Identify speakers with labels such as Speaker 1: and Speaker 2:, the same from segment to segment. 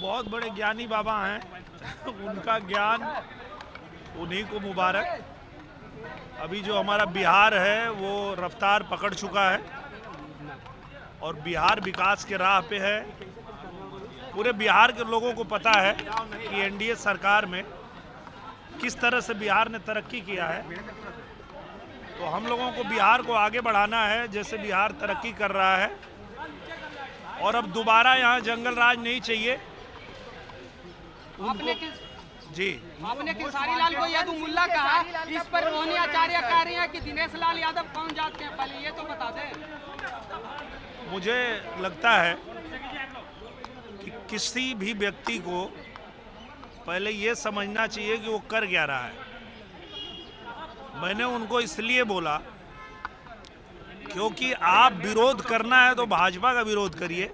Speaker 1: बहुत बड़े ज्ञानी बाबा हैं उनका ज्ञान उन्हीं को मुबारक। अभी जो हमारा बिहार है वो रफ्तार पकड़ चुका है और बिहार विकास के राह पे है। पूरे बिहार के लोगों को पता है कि एनडीए सरकार में किस तरह से बिहार ने तरक्की किया है। तो हम लोगों को बिहार को आगे बढ़ाना है जैसे बिहार तरक्की कर रहा है। और अब दोबारा यहाँ जंगल राज नहीं चाहिए।
Speaker 2: आपने खेसारी लाल को यदुमुल्ला कहा, इस पर रोहिणी आचार्य कह रही हैं कि दिनेश लाल यादव कौन जात के हैं, पहले ये तो बता दें।
Speaker 1: मुझे लगता है कि किसी भी व्यक्ति को पहले ये समझना चाहिए कि वो कर क्या रहा है। मैंने उनको इसलिए बोला क्योंकि आप विरोध करना है तो भाजपा का विरोध करिए।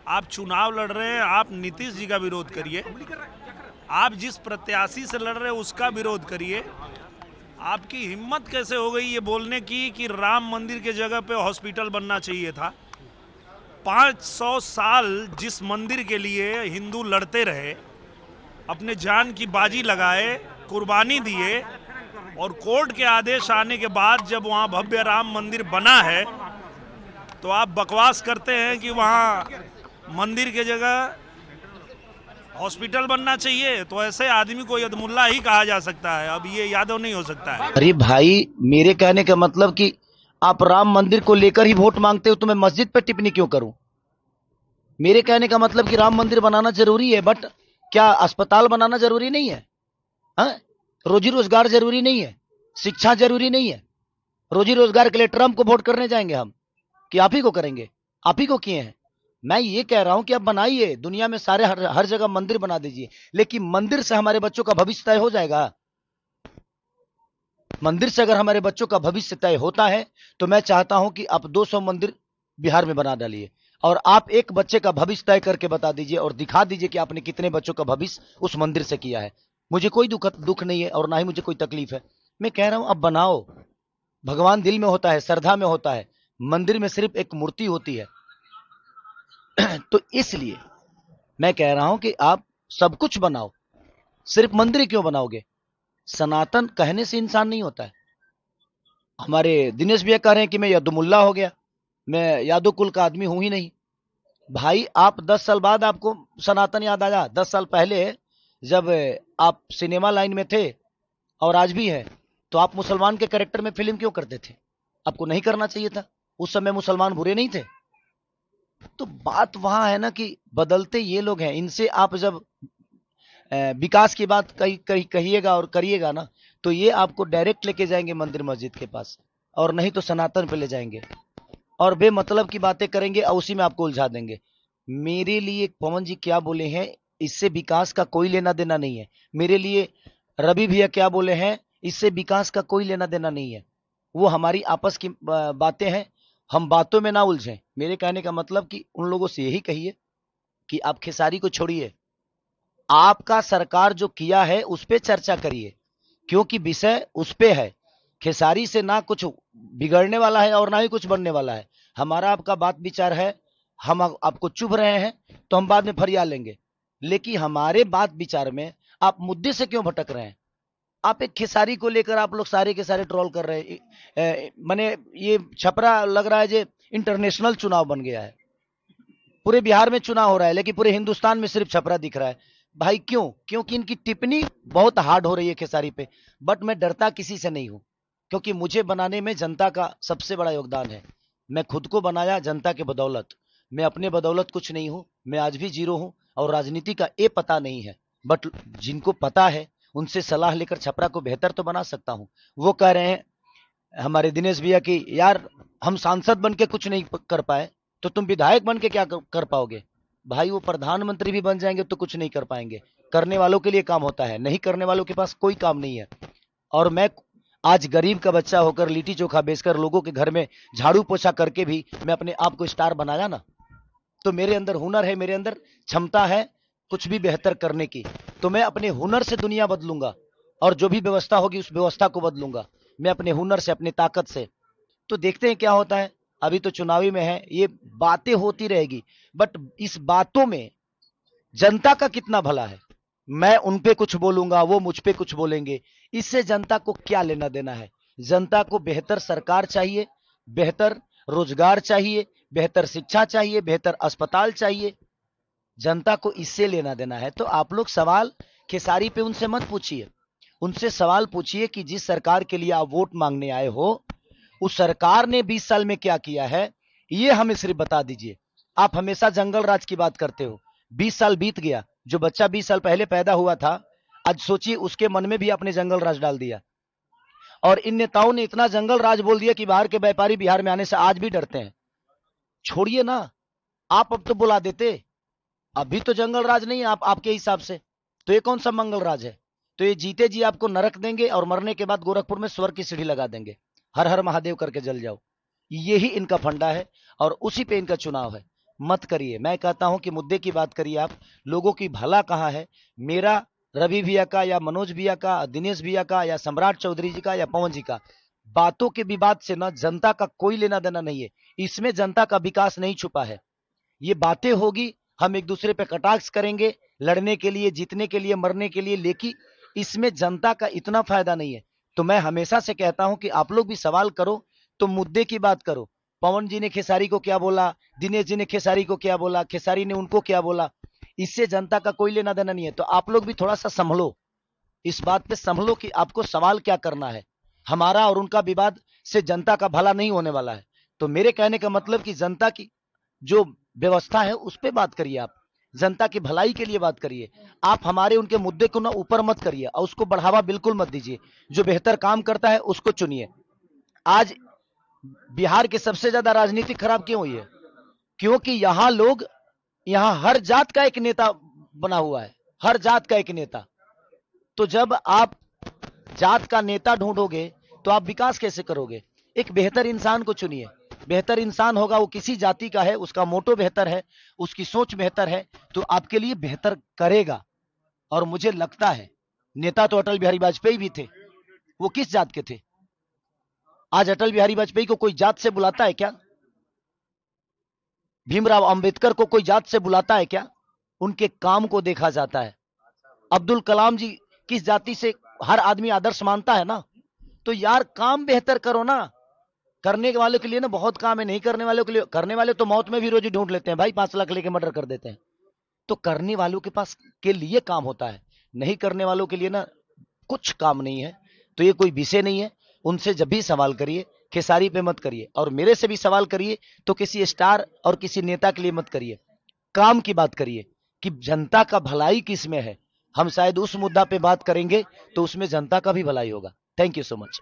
Speaker 1: आप चुनाव लड़ रहे हैं, आप नीतीश जी का विरोध करिए। आप जिस प्रत्याशी से लड़ रहे हैं उसका विरोध करिए। आपकी हिम्मत कैसे हो गई ये बोलने की कि राम मंदिर के जगह पे हॉस्पिटल बनना चाहिए था। 500 साल जिस मंदिर के लिए हिंदू लड़ते रहे, अपने जान की बाजी लगाए, कुर्बानी दिए, और कोर्ट के आदेश आने के बाद जब वहाँ भव्य राम मंदिर बना है तो आप बकवास करते हैं कि वहाँ मंदिर के जगह हॉस्पिटल बनना चाहिए। तो ऐसे आदमी को यदमुल्ला ही कहा जा सकता है, अब ये यादव नहीं हो सकता है।
Speaker 3: अरे भाई, मेरे कहने का मतलब कि आप राम मंदिर को लेकर ही वोट मांगते हो तो मैं मस्जिद पर टिप्पणी क्यों करूं? मेरे कहने का मतलब कि राम मंदिर बनाना जरूरी है, बट क्या अस्पताल बनाना जरूरी नहीं है? हाँ? रोजी रोजगार जरूरी नहीं है? शिक्षा जरूरी नहीं है? रोजी रोजगार के लिए ट्रम्प को वोट करने जाएंगे हम कि आप ही को करेंगे? आप ही को किए हैं। मैं ये कह रहा हूं कि आप बनाइए, दुनिया में सारे हर जगह मंदिर बना दीजिए, लेकिन मंदिर से हमारे बच्चों का भविष्य तय हो जाएगा? मंदिर से अगर हमारे बच्चों का भविष्य तय होता है तो मैं चाहता हूं कि आप 200 मंदिर बिहार में बना डालिए और आप एक बच्चे का भविष्य तय करके बता दीजिए और दिखा दीजिए कि आपने कितने बच्चों का भविष्य उस मंदिर से किया है। मुझे कोई दुख नहीं है और ना ही मुझे कोई तकलीफ है। मैं कह रहा हूं अब बनाओ। भगवान दिल में होता है, श्रद्धा में होता है, मंदिर में सिर्फ एक मूर्ति होती है। तो इसलिए मैं कह रहा हूं कि आप सब कुछ बनाओ, सिर्फ मंदिर क्यों बनाओगे? सनातन कहने से इंसान नहीं होता है। हमारे दिनेश भैया कह रहे हैं कि मैं यदुमुल्ला हो गया, मैं यादव कुल का आदमी हूं ही नहीं। भाई, आप 10 साल बाद आपको सनातन याद आया। 10 साल पहले जब आप सिनेमा लाइन में थे और आज भी है, तो आप मुसलमान के कैरेक्टर में फिल्म क्यों करते थे? आपको नहीं करना चाहिए था। उस समय मुसलमान बुरे नहीं थे। तो बात वहां है ना कि बदलते ये लोग हैं। इनसे आप जब विकास की बात कहिएगा और करिएगा ना, तो ये आपको डायरेक्ट लेके जाएंगे मंदिर मस्जिद के पास, और नहीं तो सनातन पे ले जाएंगे और बेमतलब की बातें करेंगे और उसी में आपको उलझा देंगे। मेरे लिए पवन जी क्या बोले हैं, इससे विकास का कोई लेना देना नहीं है। मेरे लिए रवि भैया क्या बोले हैं, इससे विकास का कोई लेना देना नहीं है। वो हमारी आपस की बातें हैं, हम बातों में ना उलझें। मेरे कहने का मतलब कि उन लोगों से यही कहिए कि आप खेसारी को छोड़िए, आपका सरकार जो किया है उस पे चर्चा करिए, क्योंकि विषय उस पे है। खेसारी से ना कुछ बिगड़ने वाला है और ना ही कुछ बनने वाला है। हमारा आपका बात विचार है, हम आपको चुभ रहे हैं तो हम बाद में फरिया लेंगे, लेकिन हमारे बात विचार में आप मुद्दे से क्यों भटक रहे हैं? आप एक खेसारी को लेकर आप लोग सारे के सारे ट्रोल कर रहे हैं। माने ये छपरा लग रहा है जो इंटरनेशनल चुनाव बन गया है। पूरे बिहार में चुनाव हो रहा है लेकिन पूरे हिंदुस्तान में सिर्फ छपरा दिख रहा है। भाई क्यों? क्योंकि इनकी टिप्पणी बहुत हार्ड हो रही है खेसारी पे। बट मैं डरता किसी से नहीं हूं, क्योंकि मुझे बनाने में जनता का सबसे बड़ा योगदान है। मैं खुद को बनाया जनता के बदौलत, मैं अपने बदौलत कुछ नहीं हूं। मैं आज भी जीरो हूं और राजनीति का ये पता नहीं है, बट जिनको पता है उनसे सलाह लेकर छपरा को बेहतर तो बना सकता हूं। वो कह रहे हैं हमारे दिनेश भैया कि यार हम सांसद बन के कुछ नहीं कर पाए तो तुम विधायक बन के क्या कर पाओगे? भाई, वो प्रधानमंत्री भी बन जाएंगे तो कुछ नहीं कर पाएंगे। करने वालों के लिए काम होता है, नहीं करने वालों के पास कोई काम नहीं है। और मैं आज गरीब का बच्चा होकर लिट्टी चोखा बेचकर लोगों के घर में झाड़ू पोछा करके भी मैं अपने आप को स्टार बनाया ना, तो मेरे अंदर हुनर है, मेरे अंदर क्षमता है कुछ भी बेहतर करने की। तो मैं अपने हुनर से दुनिया बदलूंगा और जो भी व्यवस्था होगी उस व्यवस्था को बदलूंगा मैं अपने हुनर से, अपनी ताकत से। तो देखते हैं क्या होता है। अभी तो चुनावी में है, ये बातें होती रहेगी, बट इस बातों में जनता का कितना भला है। मैं उन पे कुछ बोलूंगा, वो मुझ पे कुछ बोलेंगे, इससे जनता को क्या लेना देना है। जनता को बेहतर सरकार चाहिए, बेहतर रोजगार चाहिए, बेहतर शिक्षा चाहिए, बेहतर अस्पताल चाहिए। जनता को इससे लेना देना है। तो आप लोग सवाल खेसारी पे उनसे मत पूछिए, उनसे सवाल पूछिए कि जिस सरकार के लिए आप वोट मांगने आए हो, उस सरकार ने 20 साल में क्या किया है, ये हमें सिर्फ बता दीजिए। आप हमेशा जंगल राज की बात करते हो। 20 साल बीत गया, जो बच्चा 20 साल पहले पैदा हुआ था, आज सोचिए उसके मन में भी आपने जंगल राज डाल दिया। और इन नेताओं ने इतना जंगल राज बोल दिया कि बाहर के व्यापारी बिहार में आने से आज भी डरते हैं। छोड़िए ना, आप अब तो बुला देते, अभी तो जंगल राज नहीं है आप आपके हिसाब से, तो ये कौन सा मंगल राज है। तो ये जीते जी आपको नरक देंगे और मरने के बाद गोरखपुर में स्वर्ग की सीढ़ी लगा देंगे, हर हर महादेव करके जल जाओ। यही इनका फंडा है और उसी पे इनका चुनाव है। मत करिए, मैं कहता हूं कि मुद्दे की बात करिए आप। लोगों की भला कहां है, मेरा, रवि भैया का या मनोज भैया का, दिनेश भैया का या सम्राट चौधरी जी का या पवन जी का, बातों के विवाद से ना जनता का कोई लेना देना नहीं है। इसमें जनता का विकास नहीं छुपा है। ये बातें होगी, हम एक दूसरे पे कटाक्ष करेंगे, लड़ने के लिए, जीतने के लिए, मरने के लिए, लेकिन इसमें जनता का इतना फायदा नहीं है। तो मैं हमेशा से कहता हूं कि आप लोग भी सवाल करो तो मुद्दे की बात करो। पवन जी ने खेसारी को क्या बोला, दिनेश जी ने खेसारी को क्या बोला, खेसारी ने उनको क्या बोला, इससे जनता का कोई लेना देना नहीं है। तो आप लोग भी थोड़ा सा संभलो, इस बात पे संभलो कि आपको सवाल क्या करना है। हमारा और उनका विवाद से जनता का भला नहीं होने वाला है। तो मेरे कहने का मतलब कि जनता की जो व्यवस्था है उस पर बात करिए, आप जनता की भलाई के लिए बात करिए। आप हमारे उनके मुद्दे को ना ऊपर मत करिए और उसको बढ़ावा बिल्कुल मत दीजिए। जो बेहतर काम करता है उसको चुनिए। आज बिहार के सबसे ज्यादा राजनीति खराब क्यों हुई है, क्योंकि यहां लोग, यहां हर जात का एक नेता बना हुआ है, हर जात का एक नेता। तो जब आप जात का नेता ढूंढोगे तो आप विकास कैसे करोगे। एक बेहतर इंसान को चुनिए। बेहतर इंसान होगा, वो किसी जाति का है, उसका मोटो बेहतर है, उसकी सोच बेहतर है, तो आपके लिए बेहतर करेगा। और मुझे लगता है नेता तो अटल बिहारी वाजपेयी भी थे, वो किस जात के थे। आज अटल बिहारी वाजपेयी को कोई जात से बुलाता है क्या, भीमराव अंबेडकर को कोई जात से बुलाता है क्या, उनके काम को देखा जाता है। अब्दुल कलाम जी किस जाति से हर आदमी आदर्श मानता है ना। तो यार काम बेहतर करो ना। करने वालों के लिए ना बहुत काम है, नहीं करने वालों के लिए, करने वाले तो मौत में भी रोजी ढूंढ लेते हैं भाई, 5 लाख लेके मर्डर कर देते हैं। तो करने वालों के पास के लिए काम होता है, नहीं करने वालों के लिए ना कुछ काम नहीं है। तो ये कोई विषय नहीं है। उनसे जब भी सवाल करिए खेसारी पे मत करिए, और मेरे से भी सवाल करिए तो किसी स्टार और किसी नेता के लिए मत करिए। काम की बात करिए कि जनता का भलाई किस में है। हम शायद उस मुद्दा पे बात करेंगे तो उसमें जनता का भी भलाई होगा। Thank you so much.